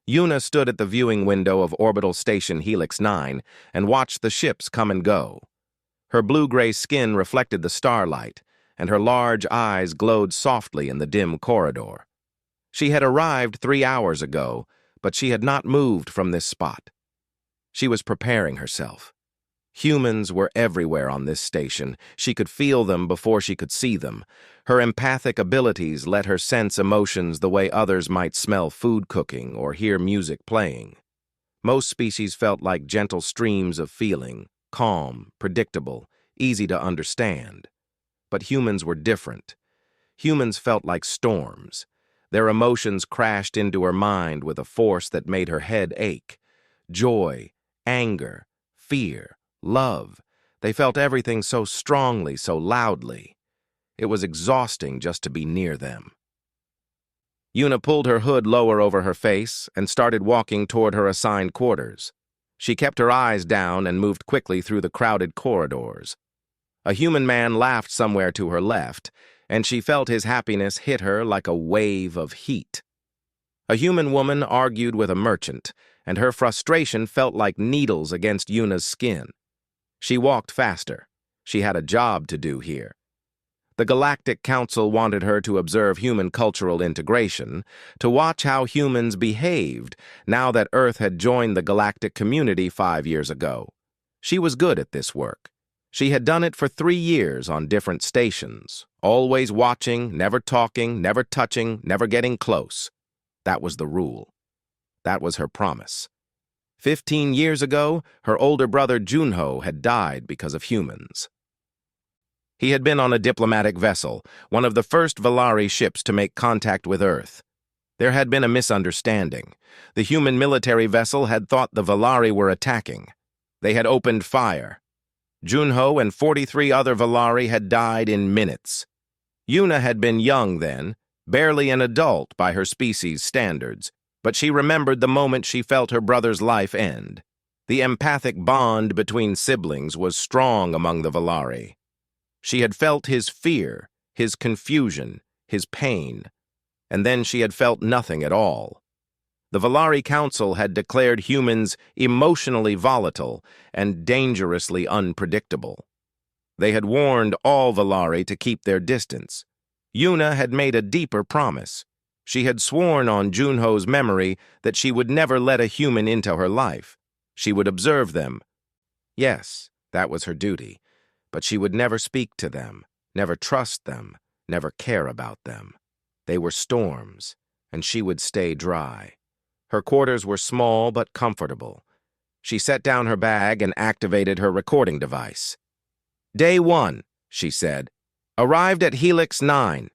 Yuna stood at the viewing window of Orbital Station Helix 9 and watched the ships come and go. Her blue-gray skin reflected the starlight, and her large eyes glowed softly in the dim corridor. She had arrived 3 hours ago, but she had not moved from this spot. She was preparing herself. Humans were everywhere on this station. She could feel them before she could see them. Her empathic abilities let her sense emotions the way others might smell food cooking or hear music playing. Most species felt like gentle streams of feeling, calm, predictable, easy to understand. But humans were different. Humans felt like storms. Their emotions crashed into her mind with a force that made her head ache. Joy, anger, fear, love. They felt everything so strongly, so loudly. It was exhausting just to be near them. Yuna pulled her hood lower over her face and started walking toward her assigned quarters. She kept her eyes down and moved quickly through the crowded corridors. A human man laughed somewhere to her left, and she felt his happiness hit her like a wave of heat. A human woman argued with a merchant, and her frustration felt like needles against Yuna's skin. She walked faster. She had a job to do here. The Galactic Council wanted her to observe human cultural integration, to watch how humans behaved now that Earth had joined the galactic community 5 years ago. She was good at this work. She had done it for 3 years on different stations, always watching, never talking, never touching, never getting close. That was the rule. That was her promise. 15 years ago, her older brother Junho had died because of humans. He had been on a diplomatic vessel, one of the first Valari ships to make contact with Earth. There had been a misunderstanding. The human military vessel had thought the Valari were attacking. They had opened fire. Junho and 43 other Valari had died in minutes. Yuna had been young then, barely an adult by her species' standards, but she remembered the moment she felt her brother's life end. The empathic bond between siblings was strong among the Valari. She had felt his fear, his confusion, his pain, and then she had felt nothing at all. The Valari Council had declared humans emotionally volatile and dangerously unpredictable. They had warned all Valari to keep their distance. Yuna had made a deeper promise. She had sworn on Junho's memory that she would never let a human into her life. She would observe them. Yes, that was her duty. But she would never speak to them, never trust them, never care about them. They were storms, and she would stay dry. Her quarters were small but comfortable. She set down her bag and activated her recording device. Day 1, she said. Arrived at Helix 9.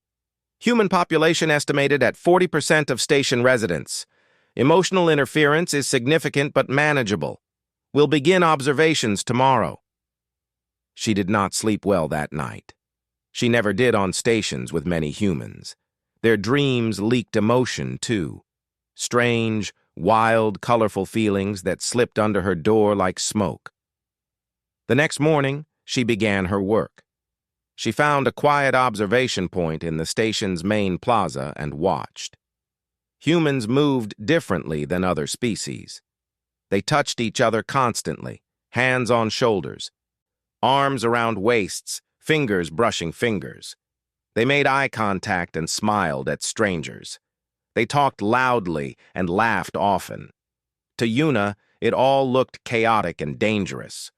Human population estimated at 40% of station residents. Emotional interference is significant but manageable. We'll begin observations tomorrow. She did not sleep well that night. She never did on stations with many humans. Their dreams leaked emotion, too. Strange, wild, colorful feelings that slipped under her door like smoke. The next morning, she began her work. She found a quiet observation point in the station's main plaza and watched. Humans moved differently than other species. They touched each other constantly, hands on shoulders, arms around waists, fingers brushing fingers. They made eye contact and smiled at strangers. They talked loudly and laughed often. To Yuna, it all looked chaotic and dangerous.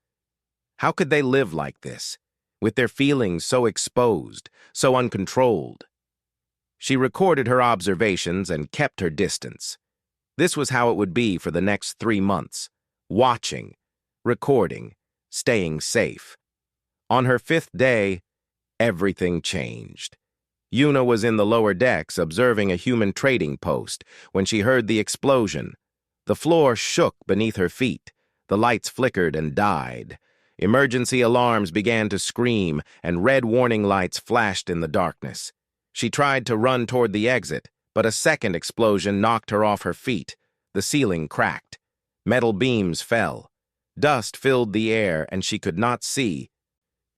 How could they live like this, with their feelings so exposed, so uncontrolled? She recorded her observations and kept her distance. This was how it would be for the next 3 months, watching, recording, staying safe. On her 5th day, everything changed. Yuna was in the lower decks observing a human trading post when she heard the explosion. The floor shook beneath her feet. The lights flickered and died. Emergency alarms began to scream, and red warning lights flashed in the darkness. She tried to run toward the exit, but a second explosion knocked her off her feet. The ceiling cracked. Metal beams fell. Dust filled the air, and she could not see,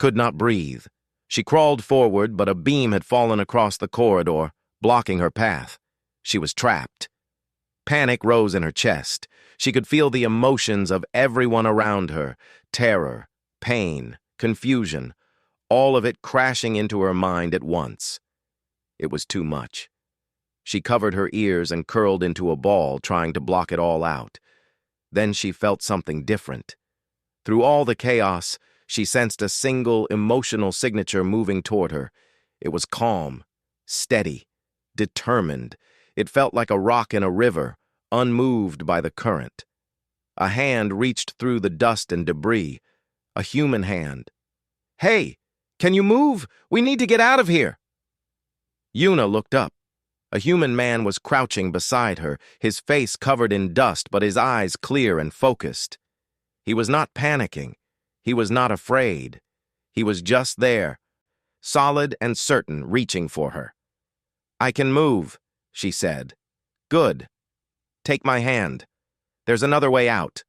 could not breathe. She crawled forward, but a beam had fallen across the corridor, blocking her path. She was trapped. Panic rose in her chest. She could feel the emotions of everyone around her, terror, pain, confusion, all of it crashing into her mind at once. It was too much. She covered her ears and curled into a ball, trying to block it all out. Then she felt something different. Through all the chaos, she sensed a single emotional signature moving toward her. It was calm, steady, determined. It felt like a rock in a river, unmoved by the current. A hand reached through the dust and debris. A human hand. "Hey, can you move? We need to get out of here." Yuna looked up. A human man was crouching beside her, his face covered in dust but his eyes clear and focused. He was not panicking. He was not afraid. He was just there, solid and certain, reaching for her. "I can move," she said. "Good. Take my hand. There's another way out."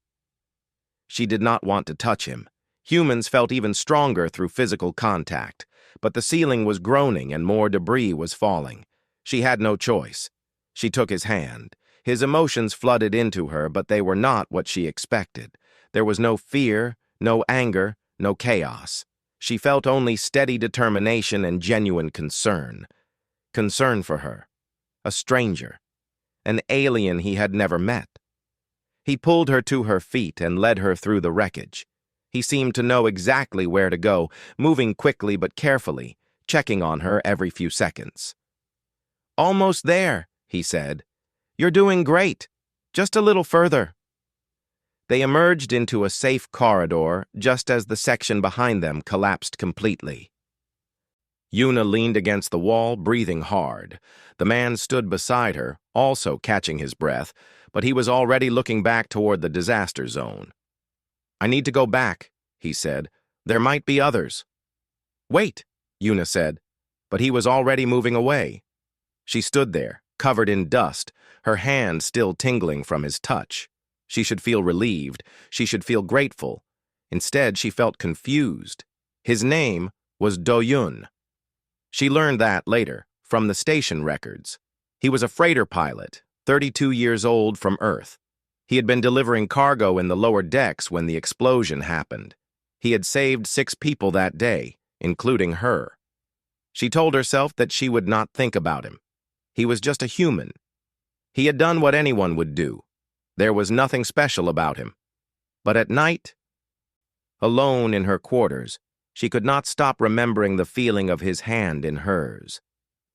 She did not want to touch him. Humans felt even stronger through physical contact, but the ceiling was groaning and more debris was falling. She had no choice. She took his hand. His emotions flooded into her, but they were not what she expected. There was no fear, no anger, no chaos. She felt only steady determination and genuine concern. Concern for her. A stranger. An alien he had never met. He pulled her to her feet and led her through the wreckage. He seemed to know exactly where to go, moving quickly but carefully, checking on her every few seconds. "Almost there," he said. "You're doing great. Just a little further." They emerged into a safe corridor just as the section behind them collapsed completely. Yuna leaned against the wall, breathing hard. The man stood beside her, also catching his breath, but he was already looking back toward the disaster zone. "I need to go back," he said. "There might be others." "Wait," Yuna said, but he was already moving away. She stood there, covered in dust, her hand still tingling from his touch. She should feel relieved. She should feel grateful. Instead, she felt confused. His name was Do-Yun. She learned that later, from the station records. He was a freighter pilot, 32 years old, from Earth. He had been delivering cargo in the lower decks when the explosion happened. He had saved 6 people that day, including her. She told herself that she would not think about him. He was just a human. He had done what anyone would do. There was nothing special about him. But at night, alone in her quarters, she could not stop remembering the feeling of his hand in hers.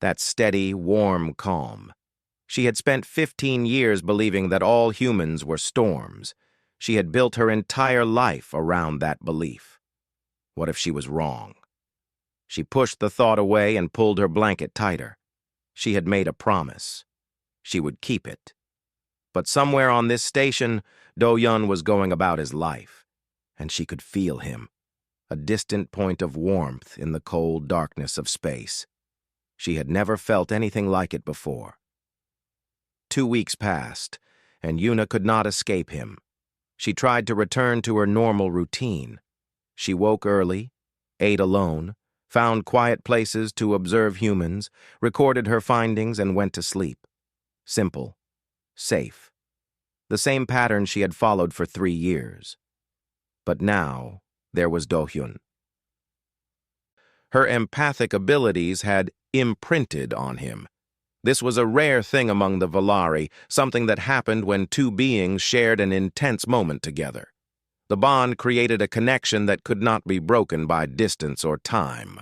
That steady, warm calm. She had spent 15 years believing that all humans were storms. She had built her entire life around that belief. What if she was wrong? She pushed the thought away and pulled her blanket tighter. She had made a promise. She would keep it. But somewhere on this station, Do-Yun was going about his life, and she could feel him, a distant point of warmth in the cold darkness of space. She had never felt anything like it before. 2 weeks passed, and Yuna could not escape him. She tried to return to her normal routine. She woke early, ate alone, found quiet places to observe humans, recorded her findings, and went to sleep. Simple. Safe. The same pattern she had followed for 3 years. But now, there was Do-Hyun. Her empathic abilities had imprinted on him. This was a rare thing among the Valari, something that happened when 2 beings shared an intense moment together. The bond created a connection that could not be broken by distance or time.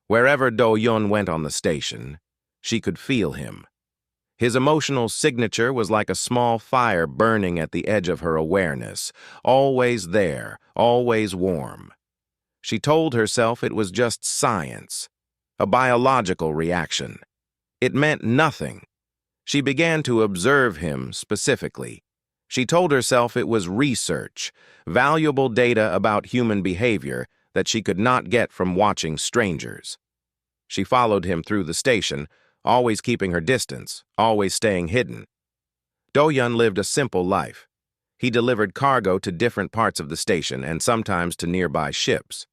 Wherever Do-Hyun went on the station, she could feel him. His emotional signature was like a small fire burning at the edge of her awareness, always there, always warm. She told herself it was just science, a biological reaction. It meant nothing. She began to observe him specifically. She told herself it was research, valuable data about human behavior that she could not get from watching strangers. She followed him through the station, always keeping her distance, always staying hidden. Do-Hyun lived a simple life. He delivered cargo to different parts of the station and sometimes to nearby ships.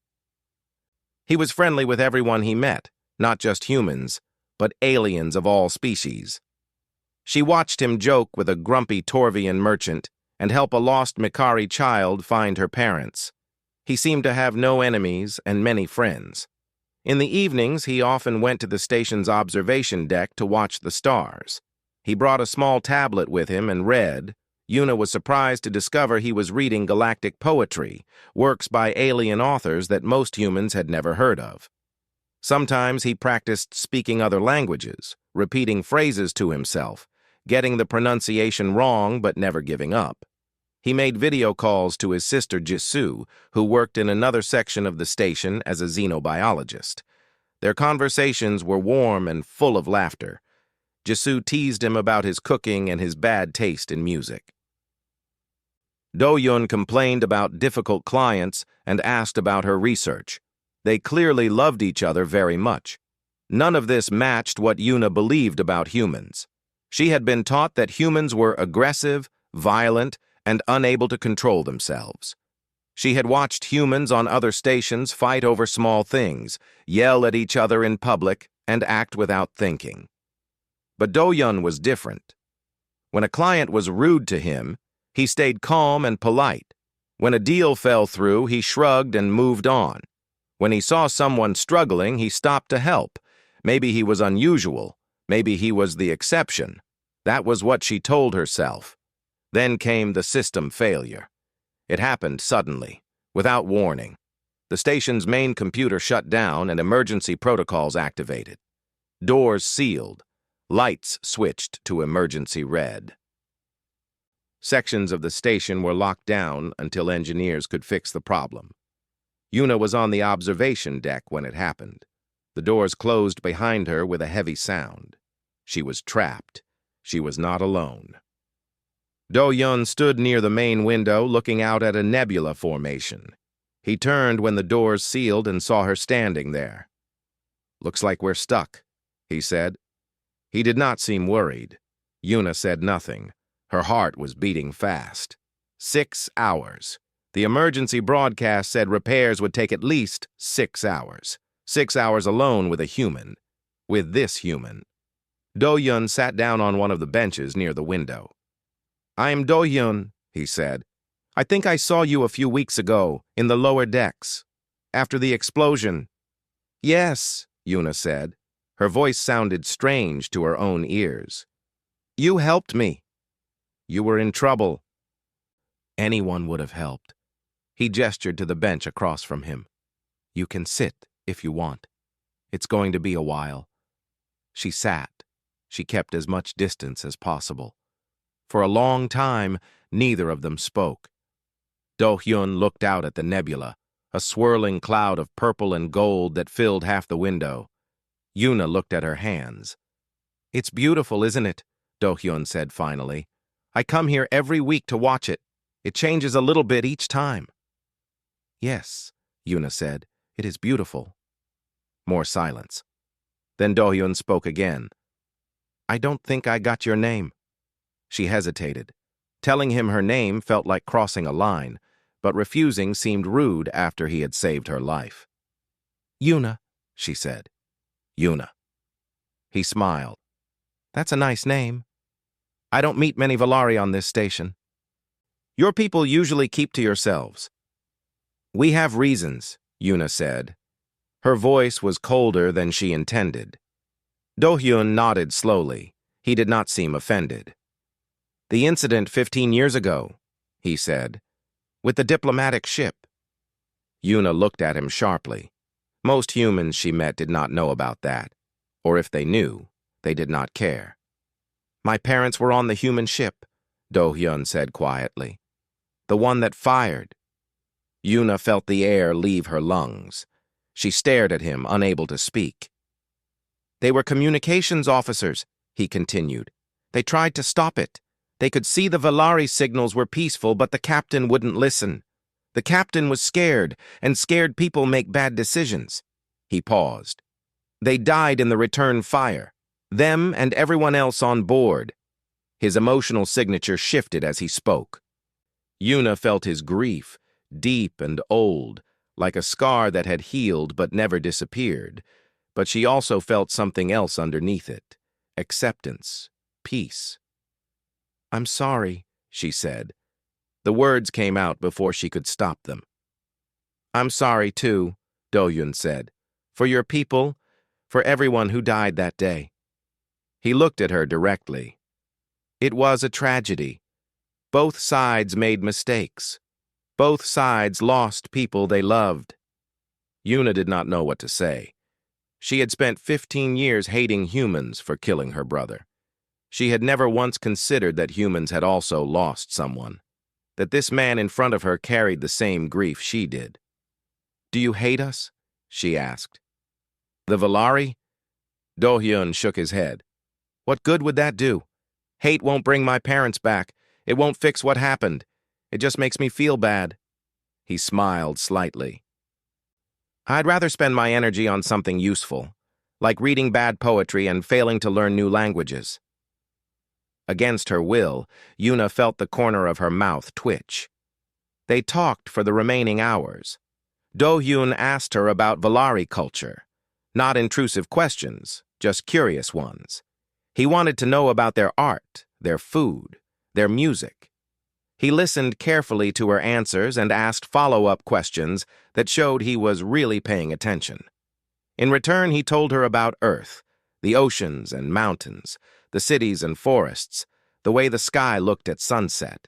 He was friendly with everyone he met, not just humans, but aliens of all species. She watched him joke with a grumpy Torvian merchant and help a lost Mikari child find her parents. He seemed to have no enemies and many friends. In the evenings, he often went to the station's observation deck to watch the stars. He brought a small tablet with him and read. Yuna was surprised to discover he was reading galactic poetry, works by alien authors that most humans had never heard of. Sometimes he practiced speaking other languages, repeating phrases to himself, getting the pronunciation wrong but never giving up. He made video calls to his sister Jisoo, who worked in another section of the station as a xenobiologist. Their conversations were warm and full of laughter. Jisoo teased him about his cooking and his bad taste in music. Do-Yun complained about difficult clients and asked about her research. They clearly loved each other very much. None of this matched what Yuna believed about humans. She had been taught that humans were aggressive, violent, and unable to control themselves. She had watched humans on other stations fight over small things, yell at each other in public, and act without thinking. But Do-Yun was different. When a client was rude to him, he stayed calm and polite. When a deal fell through, he shrugged and moved on. When he saw someone struggling, he stopped to help. Maybe he was unusual. Maybe he was the exception. That was what she told herself. Then came the system failure. It happened suddenly, without warning. The station's main computer shut down and emergency protocols activated. Doors sealed. Lights switched to emergency red. Sections of the station were locked down until engineers could fix the problem. Yuna was on the observation deck when it happened. The doors closed behind her with a heavy sound. She was trapped. She was not alone. Do-Yun stood near the main window looking out at a nebula formation. He turned when the doors sealed and saw her standing there. "Looks like we're stuck," he said. He did not seem worried. Yuna said nothing. Her heart was beating fast. 6 hours. The emergency broadcast said repairs would take at least 6 hours. 6 hours alone with a human. With this human. Do-Yun sat down on one of the benches near the window. "I'm Do-Yun," he said. "I think I saw you a few weeks ago, in the lower decks. After the explosion." "Yes," Yuna said. Her voice sounded strange to her own ears. "You helped me." "You were in trouble." Anyone would have helped. He gestured to the bench across from him. "You can sit, if you want. It's going to be a while." She sat. She kept as much distance as possible. For a long time, neither of them spoke. Do-Hyun looked out at the nebula, a swirling cloud of purple and gold that filled half the window. Yuna looked at her hands. "It's beautiful, isn't it?" Do-Hyun said finally. "I come here every week to watch it. It changes a little bit each time." "Yes," Yuna said. "It is beautiful." More silence. Then Do-Hyun spoke again. "I don't think I got your name." She hesitated. Telling him her name felt like crossing a line, but refusing seemed rude after he had saved her life. "Yuna," she said. "Yuna." He smiled. "That's a nice name. I don't meet many Valari on this station. Your people usually keep to yourselves." "We have reasons," Yuna said. Her voice was colder than she intended. Do-Hyun nodded slowly. He did not seem offended. "The incident 15 years ago," he said, "with the diplomatic ship." Yuna looked at him sharply. Most humans she met did not know about that, or if they knew, they did not care. "My parents were on the human ship," Do-Hyun said quietly. "The one that fired." Yuna felt the air leave her lungs. She stared at him, unable to speak. "They were communications officers," he continued. "They tried to stop it. They could see the Valari signals were peaceful, but the captain wouldn't listen. The captain was scared, and scared people make bad decisions." He paused. "They died in the return fire. Them and everyone else on board." His emotional signature shifted as he spoke. Yuna felt his grief, deep and old, like a scar that had healed but never disappeared. But she also felt something else underneath it. Acceptance. peace. "I'm sorry," she said. The words came out before she could stop them. "I'm sorry, too," Do-Yun said. "For your people, for everyone who died that day." He looked at her directly. It was a tragedy. Both sides made mistakes. Both sides lost people they loved. Yuna did not know what to say. She had spent 15 years hating humans for killing her brother. She had never once considered that humans had also lost someone, that this man in front of her carried the same grief she did. "Do you hate us?" she asked. "The Valari?" Do-Hyun shook his head. "What good would that do? Hate won't bring my parents back. It won't fix what happened. It just makes me feel bad." He smiled slightly. "I'd rather spend my energy on something useful, like reading bad poetry and failing to learn new languages." Against her will, Yuna felt the corner of her mouth twitch. They talked for the remaining hours. Do-Hyun asked her about Valari culture. Not intrusive questions, just curious ones. He wanted to know about their art, their food, their music. He listened carefully to her answers and asked follow-up questions that showed he was really paying attention. In return, he told her about Earth, the oceans and mountains, the cities and forests, the way the sky looked at sunset.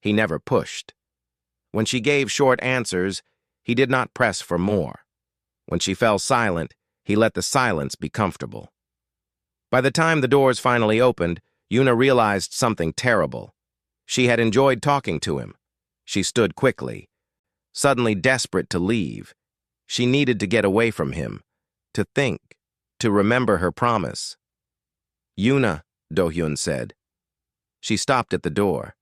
He never pushed. When she gave short answers, he did not press for more. When she fell silent, he let the silence be comfortable. By the time the doors finally opened, Yuna realized something terrible. She had enjoyed talking to him. She stood quickly, suddenly desperate to leave. She needed to get away from him, to think, to remember her promise. "Yuna," Do-Hyun said. She stopped at the door.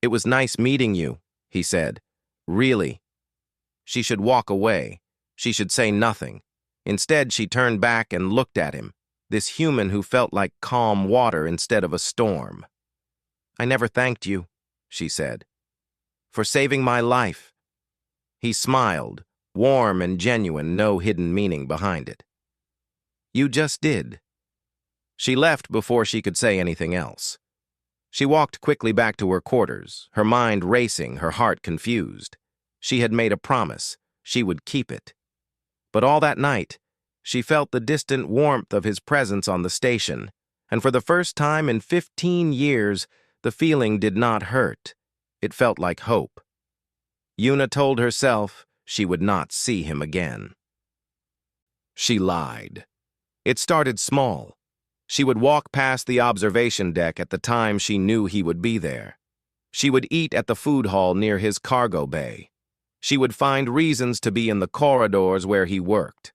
"It was nice meeting you," he said. "Really." She should walk away. She should say nothing. Instead, she turned back and looked at him, this human who felt like calm water instead of a storm. "I never thanked you," she said, "for saving my life." He smiled, warm and genuine, no hidden meaning behind it. "You just did." She left before she could say anything else. She walked quickly back to her quarters, her mind racing, her heart confused. She had made a promise. She would keep it. But all that night, she felt the distant warmth of his presence on the station, and for the first time in 15 years, the feeling did not hurt. It felt like hope. Yuna told herself she would not see him again. She lied. It started small. She would walk past the observation deck at the time she knew he would be there. She would eat at the food hall near his cargo bay. She would find reasons to be in the corridors where he worked.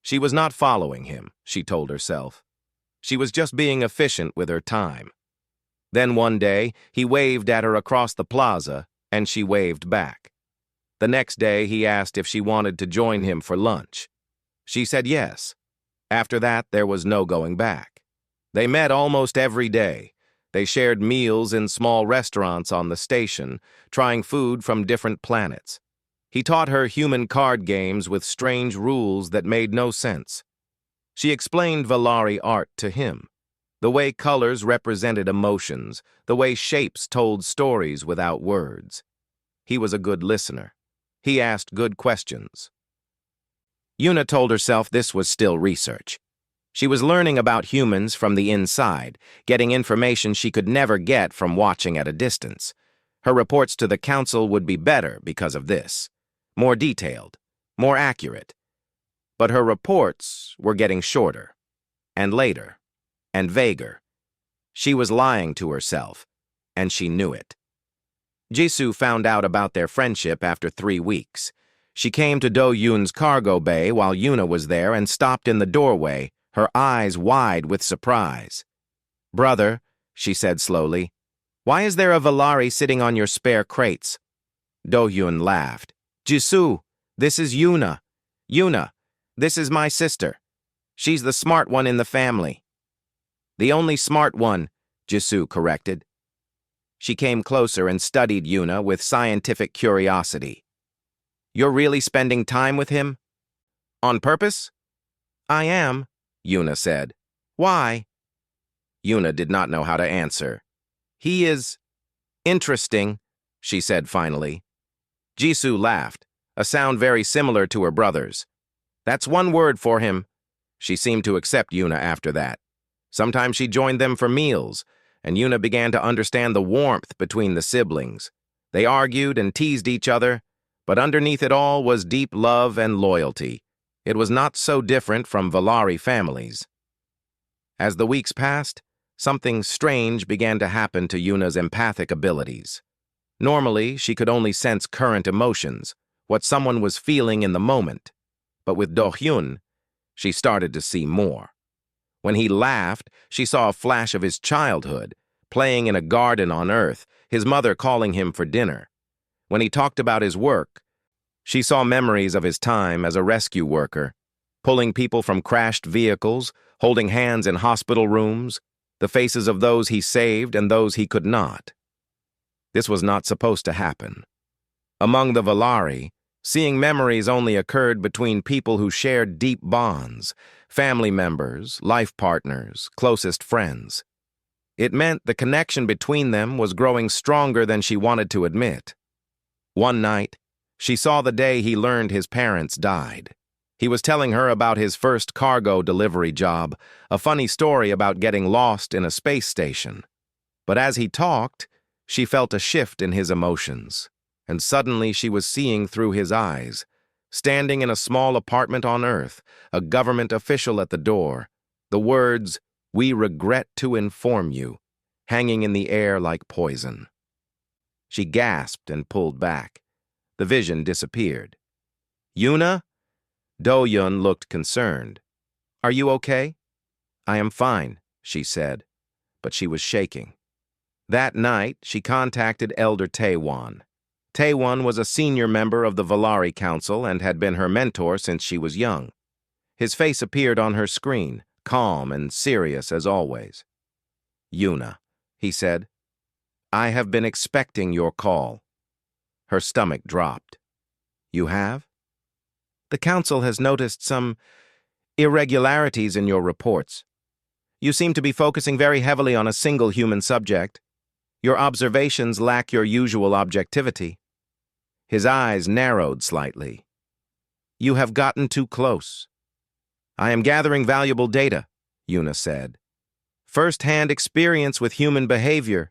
She was not following him, she told herself. She was just being efficient with her time. Then one day, he waved at her across the plaza, and she waved back. The next day, he asked if she wanted to join him for lunch. She said yes. After that, there was no going back. They met almost every day. They shared meals in small restaurants on the station, trying food from different planets. He taught her human card games with strange rules that made no sense. She explained Valari art to him. The way colors represented emotions, the way shapes told stories without words. He was a good listener. He asked good questions. Yuna told herself this was still research. She was learning about humans from the inside, getting information she could never get from watching at a distance. Her reports to the council would be better because of this. More detailed, more accurate. But her reports were getting shorter, and later, and vaguer. She was lying to herself, and she knew it. Jisoo found out about their friendship after 3 weeks. She came to Do-Yoon's cargo bay while Yuna was there and stopped in the doorway, her eyes wide with surprise. "Brother," she said slowly, "why is there a Valari sitting on your spare crates?" Do-Yoon laughed. "Jisoo, this is Yuna. Yuna, this is my sister. She's the smart one in the family." "The only smart one," Jisoo corrected. She came closer and studied Yuna with scientific curiosity. "You're really spending time with him? On purpose?" "I am," Yuna said. "Why?" Yuna did not know how to answer. He is interesting, she said finally. Jisoo laughed, a sound very similar to her brother's. That's one word for him. She seemed to accept Yuna after that. Sometimes she joined them for meals, and Yuna began to understand the warmth between the siblings. They argued and teased each other, but underneath it all was deep love and loyalty. It was not so different from Valari families. As the weeks passed, something strange began to happen to Yuna's empathic abilities. Normally, she could only sense current emotions, what someone was feeling in the moment. But with Do-hyun, she started to see more. When he laughed, she saw a flash of his childhood, playing in a garden on Earth, his mother calling him for dinner. When he talked about his work, she saw memories of his time as a rescue worker, pulling people from crashed vehicles, holding hands in hospital rooms, the faces of those he saved and those he could not. This was not supposed to happen. Among the Valari, seeing memories only occurred between people who shared deep bonds, family members, life partners, closest friends. It meant the connection between them was growing stronger than she wanted to admit. One night, she saw the day he learned his parents died. He was telling her about his first cargo delivery job, a funny story about getting lost in a space station. But as he talked, she felt a shift in his emotions, and suddenly she was seeing through his eyes. Standing in a small apartment on Earth, a government official at the door, the words, "We regret to inform you," hanging in the air like poison. She gasped and pulled back. The vision disappeared. "Yuna?" Do-hyun looked concerned. "Are you okay?" "I am fine," she said, but she was shaking. That night, she contacted Elder Taewon. Taewon was a senior member of the Valari Council and had been her mentor since she was young. His face appeared on her screen, calm and serious as always. "Yuna," he said, "I have been expecting your call." Her stomach dropped. "You have?" "The Council has noticed some irregularities in your reports. You seem to be focusing very heavily on a single human subject. Your observations lack your usual objectivity." His eyes narrowed slightly. "You have gotten too close." "I am gathering valuable data," Yuna said. "First-hand experience with human behavior."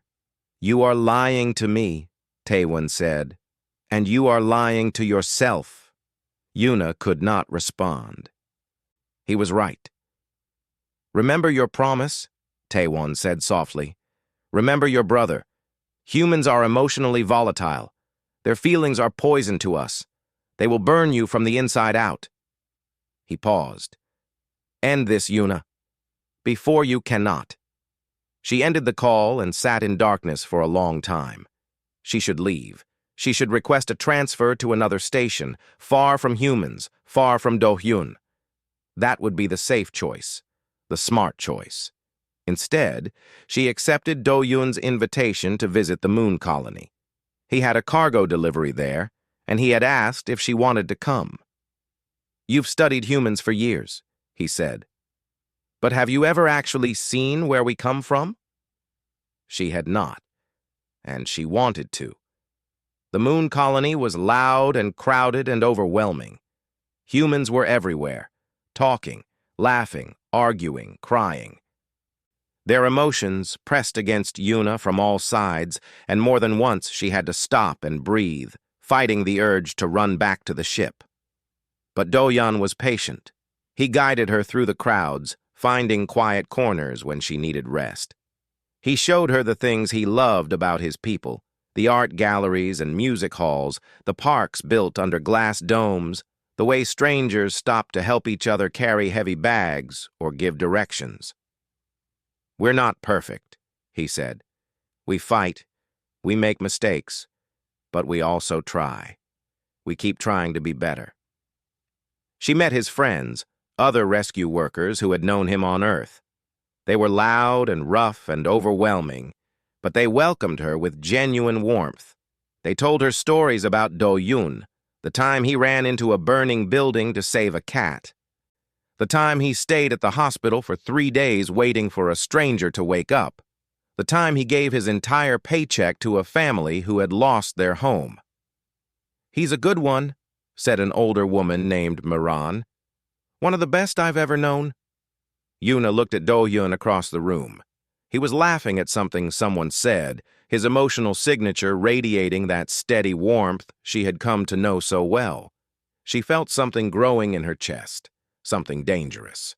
"You are lying to me," Taewon said. "And you are lying to yourself." Yuna could not respond. He was right. "Remember your promise," Taewon said softly. "Remember your brother. Humans are emotionally volatile. Their feelings are poison to us. They will burn you from the inside out." He paused. "End this, Yuna. Before you cannot." She ended the call and sat in darkness for a long time. She should leave. She should request a transfer to another station, far from humans, far from Do-hyun. That would be the safe choice, the smart choice. Instead, she accepted Do-hyun's invitation to visit the moon colony. He had a cargo delivery there, and he had asked if she wanted to come. "You've studied humans for years," he said. "But have you ever actually seen where we come from?" She had not, and she wanted to. The moon colony was loud and crowded and overwhelming. Humans were everywhere, talking, laughing, arguing, crying. Their emotions pressed against Yuna from all sides, and more than once she had to stop and breathe, fighting the urge to run back to the ship. But Do-hyun was patient. He guided her through the crowds, finding quiet corners when she needed rest. He showed her the things he loved about his people, the art galleries and music halls, the parks built under glass domes, the way strangers stopped to help each other carry heavy bags or give directions. "We're not perfect," he said. "We fight, we make mistakes, but we also try. We keep trying to be better." She met his friends, other rescue workers who had known him on Earth. They were loud and rough and overwhelming, but they welcomed her with genuine warmth. They told her stories about Do-hyun, the time he ran into a burning building to save a cat. the time he stayed at the hospital for 3 days waiting for a stranger to wake up, the time he gave his entire paycheck to a family who had lost their home. "He's a good one," said an older woman named Miran. "One of the best I've ever known." Yuna looked at Do-hyun across the room. He was laughing at something someone said, his emotional signature radiating that steady warmth she had come to know so well. She felt something growing in her chest, something dangerous.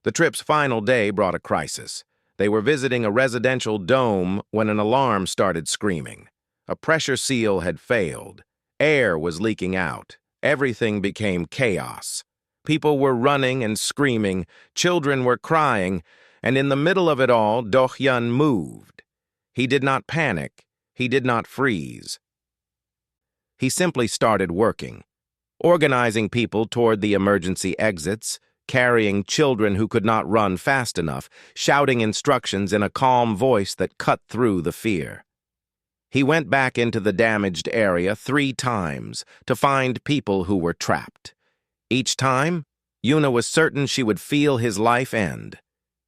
The trip's final day brought a crisis. They were visiting a residential dome when an alarm started screaming. A pressure seal had failed. Air was leaking out. Everything became chaos. People were running and screaming, children were crying, and in the middle of it all, Do-hyun moved. He did not panic. He did not freeze. He simply started working, organizing people toward the emergency exits, carrying children who could not run fast enough, shouting instructions in a calm voice that cut through the fear. He went back into the damaged area 3 times to find people who were trapped. Each time, Yuna was certain she would feel his life end.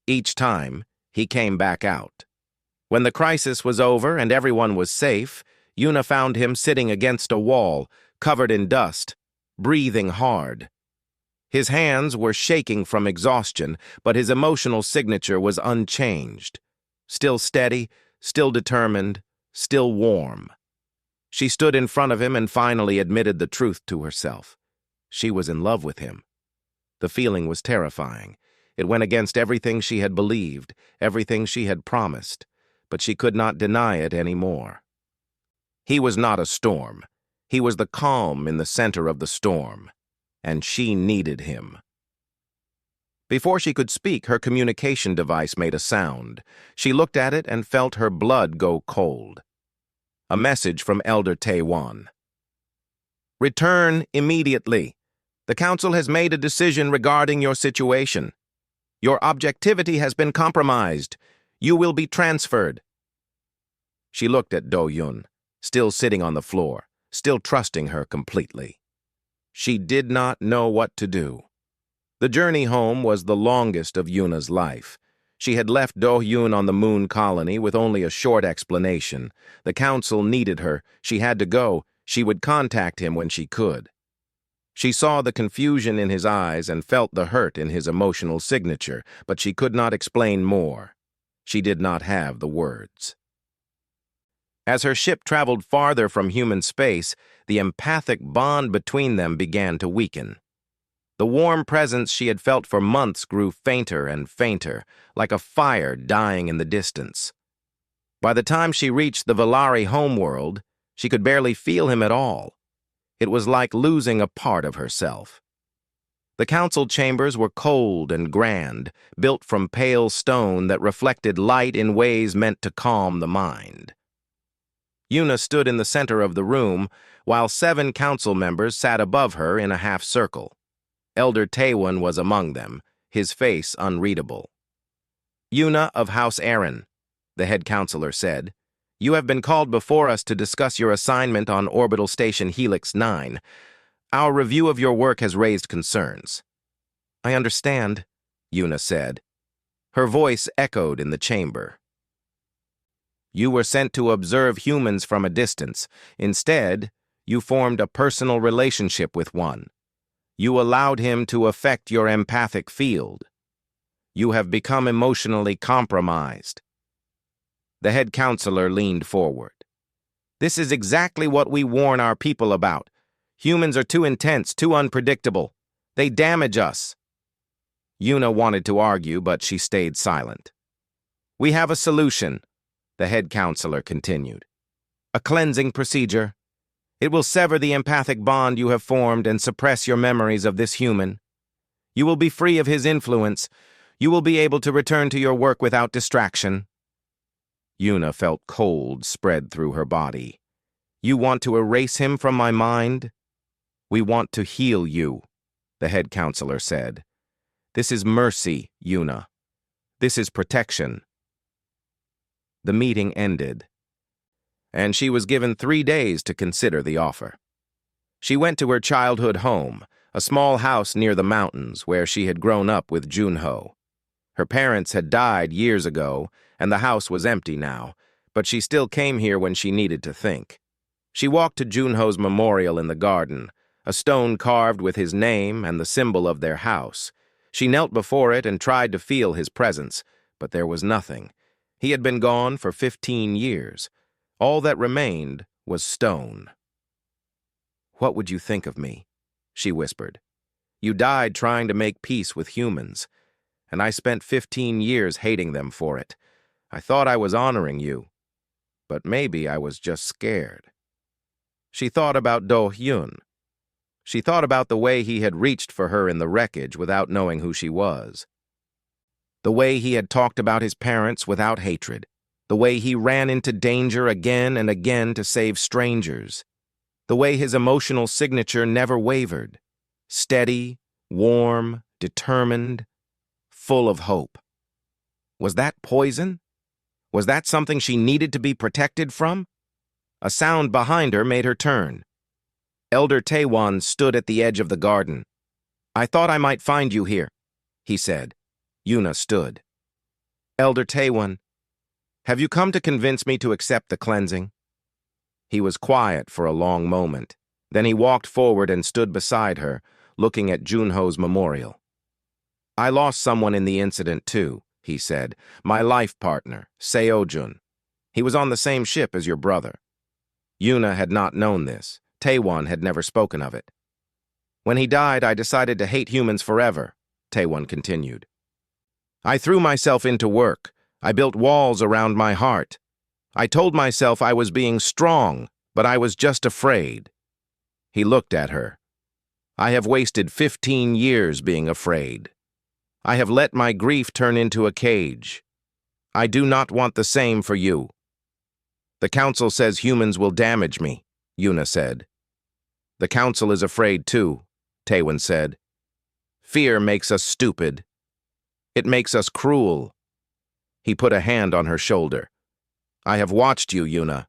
Each time, he came back out. When the crisis was over and everyone was safe, Yuna found him sitting against a wall, covered in dust, breathing hard. His hands were shaking from exhaustion, but his emotional signature was unchanged. Still steady, still determined, still warm. She stood in front of him and finally admitted the truth to herself. She was in love with him. The feeling was terrifying. It went against everything she had believed, everything she had promised, but she could not deny it anymore. He was not a storm. He was the calm in the center of the storm, and she needed him. Before she could speak, her communication device made a sound. She looked at it and felt her blood go cold. A message from Elder Tae-won. "Return immediately. The Council has made a decision regarding your situation. Your objectivity has been compromised. You will be transferred." She looked at Do-hyun, still sitting on the floor, still trusting her completely. She did not know what to do. The journey home was the longest of Yuna's life. She had left Do-hyun on the moon colony with only a short explanation. The Council needed her. She had to go. She would contact him when she could. She saw the confusion in his eyes and felt the hurt in his emotional signature, but she could not explain more. She did not have the words. As her ship traveled farther from human space, the empathic bond between them began to weaken. The warm presence she had felt for months grew fainter and fainter, like a fire dying in the distance. By the time she reached the Valari homeworld, she could barely feel him at all. It was like losing a part of herself. The council chambers were cold and grand, built from pale stone that reflected light in ways meant to calm the mind. Yuna stood in the center of the room, while 7 council members sat above her in a half-circle. Elder Tae-won was among them, his face unreadable. "Yuna of House Aaron," the head counselor said, "you have been called before us to discuss your assignment on Orbital Station Helix 9. Our review of your work has raised concerns." "I understand," Yuna said. Her voice echoed in the chamber. "You were sent to observe humans from a distance. Instead, you formed a personal relationship with one. You allowed him to affect your empathic field. You have become emotionally compromised." The head counselor leaned forward. "This is exactly what we warn our people about. Humans are too intense, too unpredictable. They damage us." Yuna wanted to argue, but she stayed silent. "We have a solution," the head counselor continued. "A cleansing procedure. It will sever the empathic bond you have formed and suppress your memories of this human. You will be free of his influence. You will be able to return to your work without distraction." Yuna felt cold spread through her body. "You want to erase him from my mind?" "We want to heal you," the head counselor said. "This is mercy, Yuna. This is protection." The meeting ended, and she was given 3 days to consider the offer. She went to her childhood home, a small house near the mountains where she had grown up with Junho. Her parents had died years ago, and the house was empty now, but she still came here when she needed to think. She walked to Junho's memorial in the garden, a stone carved with his name and the symbol of their house. She knelt before it and tried to feel his presence, but there was nothing. He had been gone for 15 years. All that remained was stone. "What would you think of me?" she whispered. "You died trying to make peace with humans, and I spent 15 years hating them for it. I thought I was honoring you, but maybe I was just scared." She thought about Do-hyun. She thought about the way he had reached for her in the wreckage without knowing who she was. The way he had talked about his parents without hatred. The way he ran into danger again and again to save strangers. The way his emotional signature never wavered. Steady, warm, determined, full of hope. Was that poison? Was that something she needed to be protected from? A sound behind her made her turn. Elder Taewon stood at the edge of the garden. "I thought I might find you here," he said. Yuna stood. "Elder Taewon, have you come to convince me to accept the cleansing?" He was quiet for a long moment. Then he walked forward and stood beside her, looking at Junho's memorial. "I lost someone in the incident too," he said. "My life partner, Seo-jun. He was on the same ship as your brother." Yuna had not known this. Taewon had never spoken of it. "When he died, I decided to hate humans forever," Taewon continued. "I threw myself into work. I built walls around my heart. I told myself I was being strong, but I was just afraid." He looked at her. "I have wasted 15 years being afraid. I have let my grief turn into a cage. I do not want the same for you." "The Council says humans will damage me," Yuna said. "The Council is afraid too," Taewon said. "Fear makes us stupid. It makes us cruel." He put a hand on her shoulder. "I have watched you, Yuna.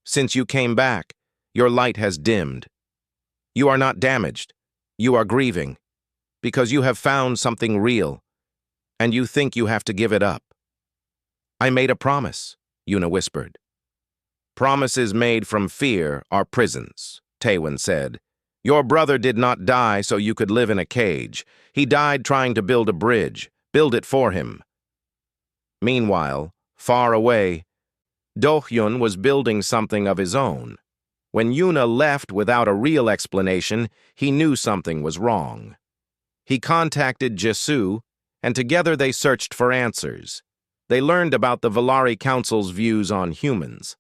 Since you came back, your light has dimmed. You are not damaged. You are grieving, because you have found something real, and you think you have to give it up." "I made a promise," Yuna whispered. "Promises made from fear are prisons," Taewon said. "Your brother did not die so you could live in a cage. He died trying to build a bridge. Build it for him." Meanwhile, far away, Do-hyun was building something of his own. When Yuna left without a real explanation, he knew something was wrong. He contacted Jisoo, and together they searched for answers. They learned about the Valari Council's views on humans.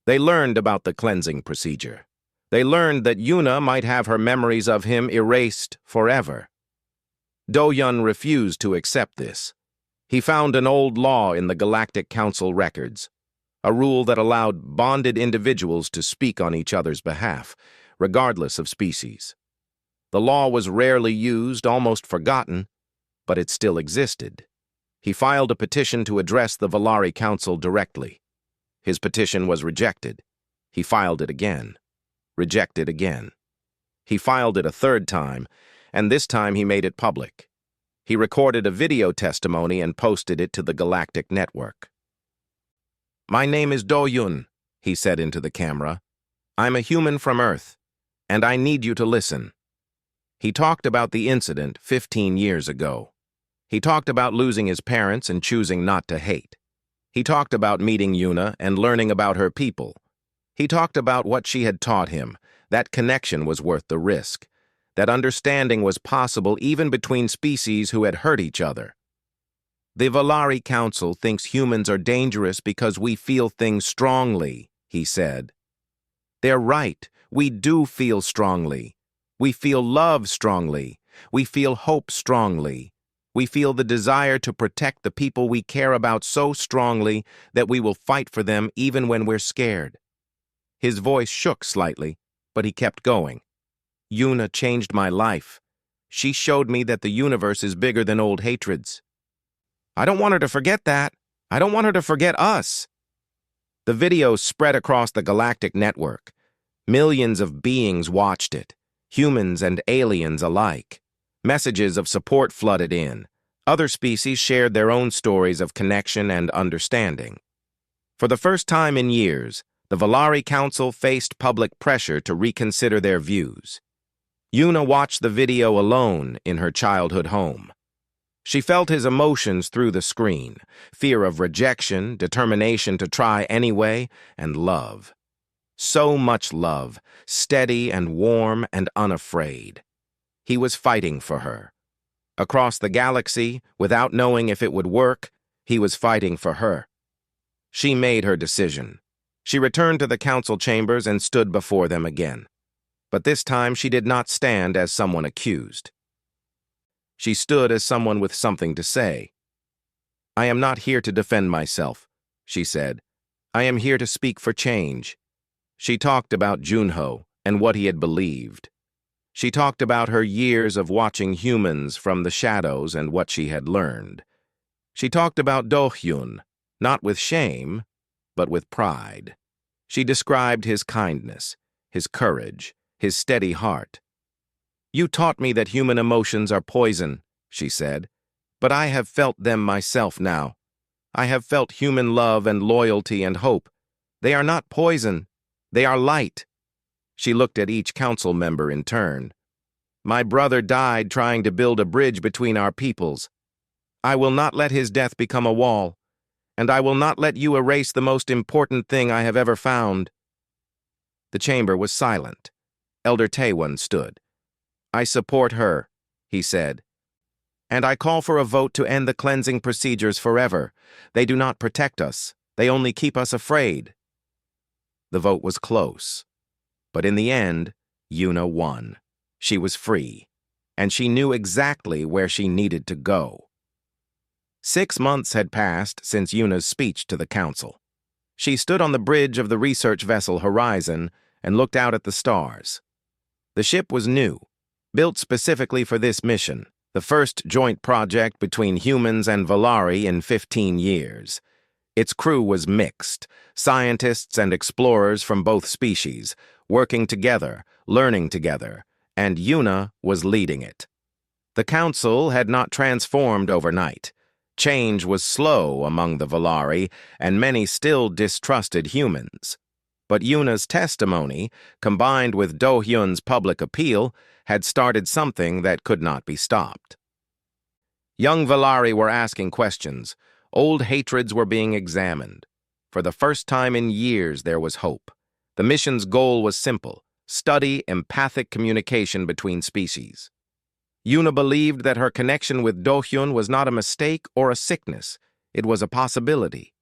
They learned about the cleansing procedure. They learned that Yuna might have her memories of him erased forever. Do-hyun refused to accept this. He found an old law in the Galactic Council records, a rule that allowed bonded individuals to speak on each other's behalf, regardless of species. The law was rarely used, almost forgotten, but it still existed. He filed a petition to address the Valari Council directly. His petition was rejected. He filed it again. Rejected again. He filed it a third time, and this time he made it public. He recorded a video testimony and posted it to the Galactic Network. "My name is Do-hyun," he said into the camera. "I'm a human from Earth, and I need you to listen." He talked about the incident 15 years ago. He talked about losing his parents and choosing not to hate. He talked about meeting Yuna and learning about her people. He talked about what she had taught him, that connection was worth the risk, that understanding was possible even between species who had hurt each other. "The Valari Council thinks humans are dangerous because we feel things strongly," he said. "They're right. We do feel strongly. We feel love strongly. We feel hope strongly. We feel the desire to protect the people we care about so strongly that we will fight for them even when we're scared." His voice shook slightly, but he kept going. "Yuna changed my life. She showed me that the universe is bigger than old hatreds. I don't want her to forget that. I don't want her to forget us." The video spread across the Galactic Network. Millions of beings watched it. humans and aliens alike. Messages of support flooded in. Other species shared their own stories of connection and understanding. For the first time in years, the Valari Council faced public pressure to reconsider their views. Yuna watched the video alone in her childhood home. She felt his emotions through the screen: fear of rejection, determination to try anyway, and love. So much love, steady and warm and unafraid. He was fighting for her. Across the galaxy, without knowing if it would work, he was fighting for her. She made her decision. She returned to the council chambers and stood before them again. But this time she did not stand as someone accused. She stood as someone with something to say. "I am not here to defend myself," she said. "I am here to speak for change." She talked about Junho and what he had believed. She talked about her years of watching humans from the shadows and what she had learned. She talked about Do-hyun, not with shame, but with pride. She described his kindness, his courage, his steady heart. "You taught me that human emotions are poison," she said, "but I have felt them myself now. I have felt human love and loyalty and hope. They are not poison. They are light." She looked at each council member in turn. "My brother died trying to build a bridge between our peoples. I will not let his death become a wall, and I will not let you erase the most important thing I have ever found." The chamber was silent. Elder Taewon stood. "I support her," he said. "And I call for a vote to end the cleansing procedures forever. They do not protect us. They only keep us afraid." The vote was close. But in the end, Yuna won. She was free, and she knew exactly where she needed to go. 6 months had passed since Yuna's speech to the council. She stood on the bridge of the research vessel Horizon and looked out at the stars. The ship was new, built specifically for this mission, the first joint project between humans and Valari in 15 years. Its crew was mixed, scientists and explorers from both species, working together, learning together, and Yuna was leading it. The council had not transformed overnight. Change was slow among the Valari, and many still distrusted humans. But Yuna's testimony, combined with Do-hyun's public appeal, had started something that could not be stopped. Young Valari were asking questions. Old hatreds were being examined. For the first time in years, there was hope. The mission's goal was simple: study empathic communication between species. Yuna believed that her connection with Do-hyun was not a mistake or a sickness. It was a possibility.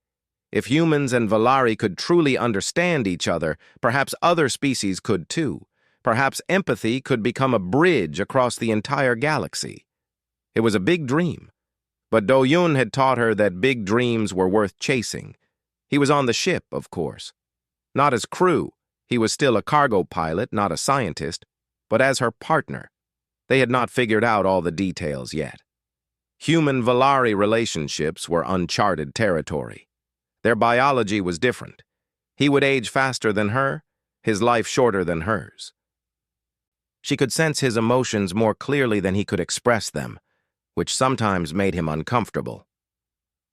If humans and Valari could truly understand each other, perhaps other species could too. Perhaps empathy could become a bridge across the entire galaxy. It was a big dream. But Do-hyun had taught her that big dreams were worth chasing. He was on the ship, of course. Not as crew. He was still a cargo pilot, not a scientist, but as her partner. They had not figured out all the details yet. Human-Valari relationships were uncharted territory. Their biology was different. He would age faster than her, his life shorter than hers. She could sense his emotions more clearly than he could express them, which sometimes made him uncomfortable.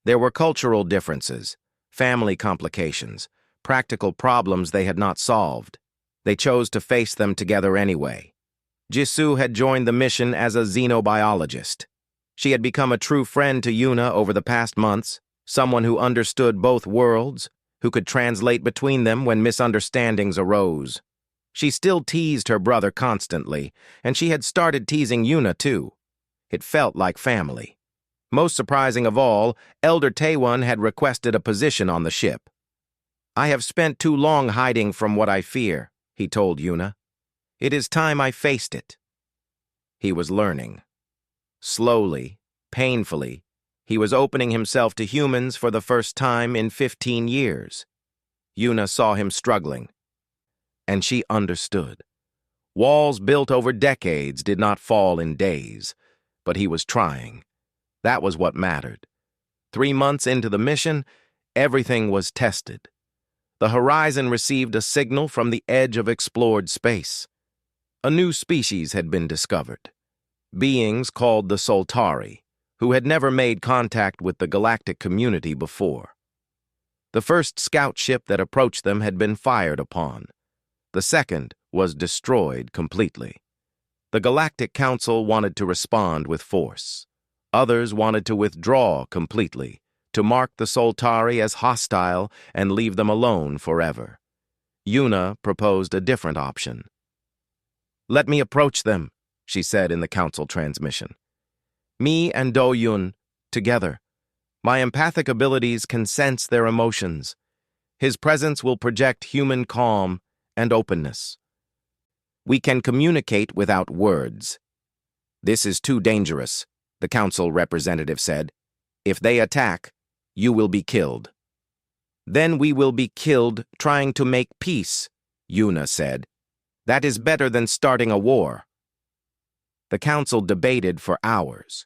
There were cultural differences, family complications, practical problems they had not solved. They chose to face them together anyway. Jisoo had joined the mission as a xenobiologist. She had become a true friend to Yuna over the past months, someone who understood both worlds, who could translate between them when misunderstandings arose. She still teased her brother constantly, and she had started teasing Yuna too. It felt like family. Most surprising of all, Elder Taewon had requested a position on the ship. "I have spent too long hiding from what I fear," he told Yuna. "It is time I faced it." He was learning. Slowly, painfully, he was opening himself to humans for the first time in 15 years. Yuna saw him struggling, and she understood. Walls built over decades did not fall in days, but he was trying. That was what mattered. 3 months into the mission, everything was tested. The Horizon received a signal from the edge of explored space. A new species had been discovered. Beings called the Soltari, who had never made contact with the galactic community before. The first scout ship that approached them had been fired upon. The second was destroyed completely. The Galactic Council wanted to respond with force. Others wanted to withdraw completely, to mark the Soltari as hostile and leave them alone forever. Yuna proposed a different option. "Let me approach them," she said in the council transmission. "Me and Do-Yun, together. My empathic abilities can sense their emotions. His presence will project human calm and openness. We can communicate without words." "This is too dangerous," the council representative said. "If they attack, you will be killed." "Then we will be killed trying to make peace," Yuna said. "That is better than starting a war." The council debated for hours.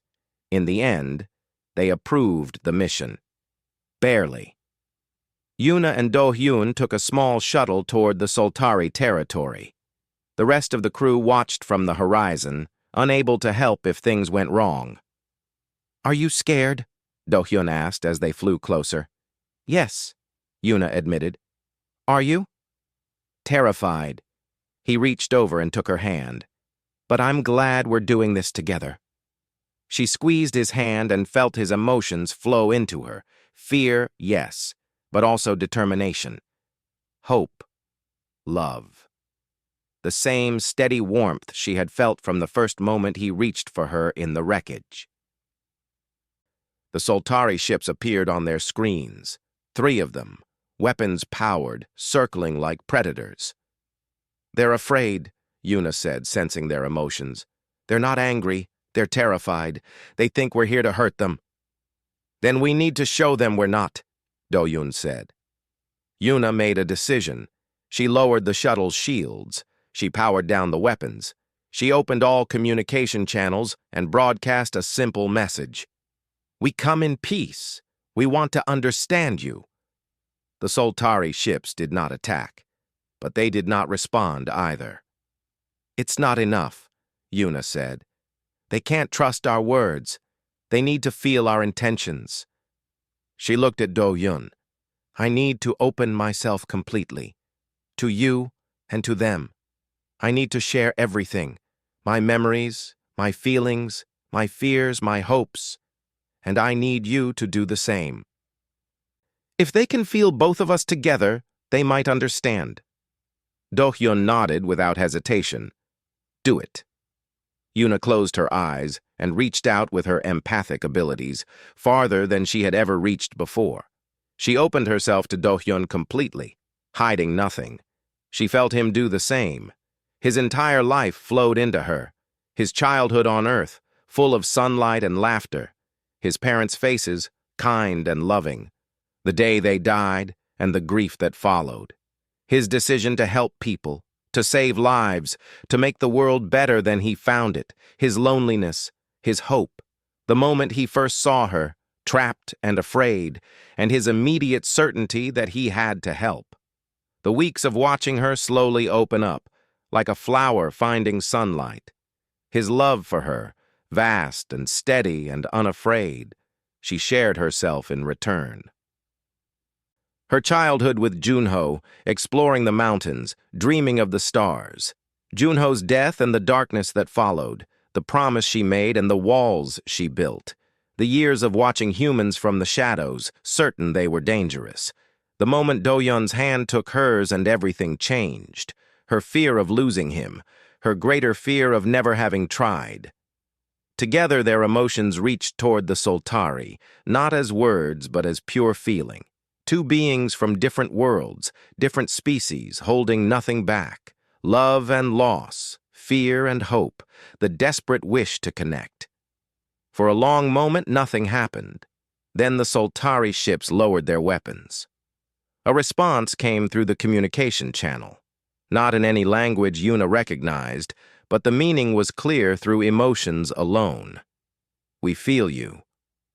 In the end, they approved the mission. Barely. Yuna and Do-Hyun took a small shuttle toward the Soltari territory. The rest of the crew watched from the horizon, unable to help if things went wrong. "Are you scared?" Do-Hyun asked as they flew closer. "Yes," Yuna admitted. "Are you?" "Terrified." He reached over and took her hand. "But I'm glad we're doing this together." She squeezed his hand and felt his emotions flow into her. Fear, yes, but also determination. Hope. Love. The same steady warmth she had felt from the first moment he reached for her in the wreckage. The Soltari ships appeared on their screens. 3 of them, weapons powered, circling like predators. "They're afraid," Yuna said, sensing their emotions. "They're not angry. They're terrified. They think we're here to hurt them." "Then we need to show them we're not," Do-Yun said. Yuna made a decision. She lowered the shuttle's shields. She powered down the weapons. She opened all communication channels and broadcast a simple message. "We come in peace. We want to understand you." The Soltari ships did not attack, but they did not respond either. "It's not enough," Yuna said. "They can't trust our words. They need to feel our intentions." She looked at Do-Yun. "I need to open myself completely. To you and to them. I need to share everything. My memories, my feelings, my fears, my hopes. And I need you to do the same." "If they can feel both of us together, they might understand." Do-Hyun nodded without hesitation. "Do it." Yuna closed her eyes and reached out with her empathic abilities, farther than she had ever reached before. She opened herself to Do-Hyun completely, hiding nothing. She felt him do the same. His entire life flowed into her. His childhood on Earth, full of sunlight and laughter. His parents' faces, kind and loving. The day they died and the grief that followed. His decision to help people, to save lives, to make the world better than he found it. His loneliness, his hope. The moment he first saw her, trapped and afraid, and his immediate certainty that he had to help. The weeks of watching her slowly open up, like a flower finding sunlight. His love for her, vast and steady and unafraid. She shared herself in return. Her childhood with Junho, exploring the mountains, dreaming of the stars. Junho's death and the darkness that followed, the promise she made and the walls she built. The years of watching humans from the shadows, certain they were dangerous. The moment Do-Yun's hand took hers and everything changed. Her fear of losing him, her greater fear of never having tried. Together their emotions reached toward the Soltari, not as words but as pure feeling. 2 beings from different worlds, different species, holding nothing back. Love and loss, fear and hope, the desperate wish to connect. For a long moment, nothing happened. Then the Soltari ships lowered their weapons. A response came through the communication channel. Not in any language Yuna recognized, but the meaning was clear through emotions alone. "We feel you.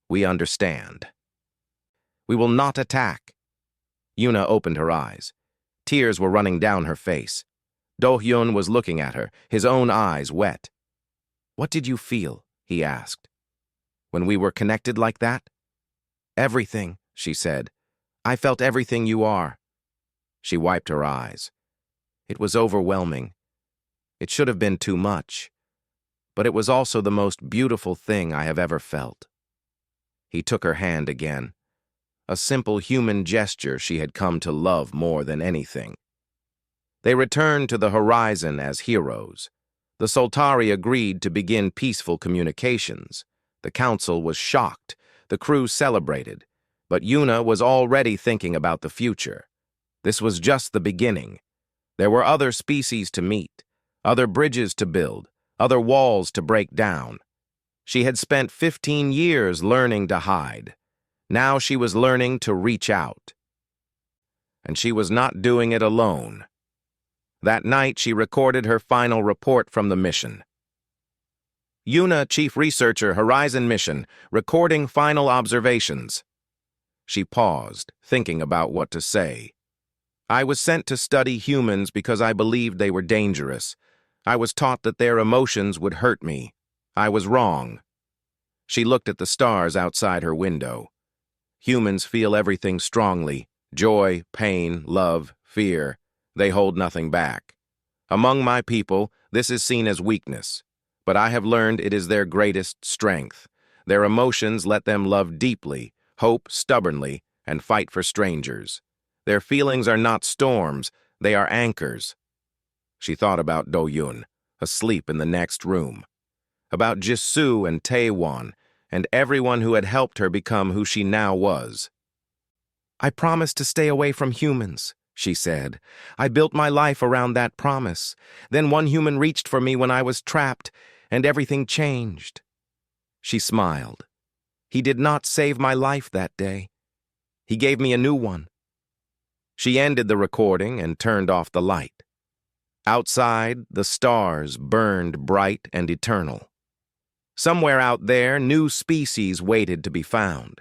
We understand." "We will not attack." Yuna opened her eyes. Tears were running down her face. Do-hyun was looking at her, his own eyes wet. "What did you feel?" he asked. "When we were connected like that?" "Everything," she said. "I felt everything you are." She wiped her eyes. It was overwhelming. It should have been too much. But it was also the most beautiful thing I have ever felt. He took her hand again. A simple human gesture she had come to love more than anything. They returned to the horizon as heroes. The Soltari agreed to begin peaceful communications. The council was shocked. The crew celebrated. But Yuna was already thinking about the future. This was just the beginning. There were other species to meet, other bridges to build, other walls to break down. She had spent 15 years learning to hide. Now she was learning to reach out. And she was not doing it alone. That night, she recorded her final report from the mission. Yuna, Chief Researcher, Horizon Mission, recording final observations. She paused, thinking about what to say. I was sent to study humans because I believed they were dangerous. I was taught that their emotions would hurt me. I was wrong. She looked at the stars outside her window. Humans feel everything strongly: joy, pain, love, fear. They hold nothing back. Among my people, this is seen as weakness, but I have learned it is their greatest strength. Their emotions let them love deeply, hope stubbornly, and fight for strangers. Their feelings are not storms, they are anchors. She thought about Do-hyun, asleep in the next room, about Jisoo and Taewon, and everyone who had helped her become who she now was. I promised to stay away from humans, she said. I built my life around that promise. Then one human reached for me when I was trapped, and everything changed. She smiled. He did not save my life that day. He gave me a new one. She ended the recording and turned off the light. Outside, the stars burned bright and eternal. Somewhere out there, new species waited to be found.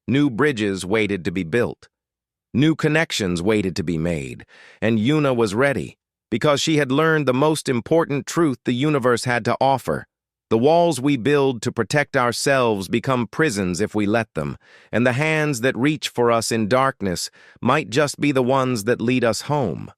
New bridges waited to be built. New connections waited to be made. And Yuna was ready, because she had learned the most important truth the universe had to offer. The walls we build to protect ourselves become prisons if we let them, and the hands that reach for us in darkness might just be the ones that lead us home.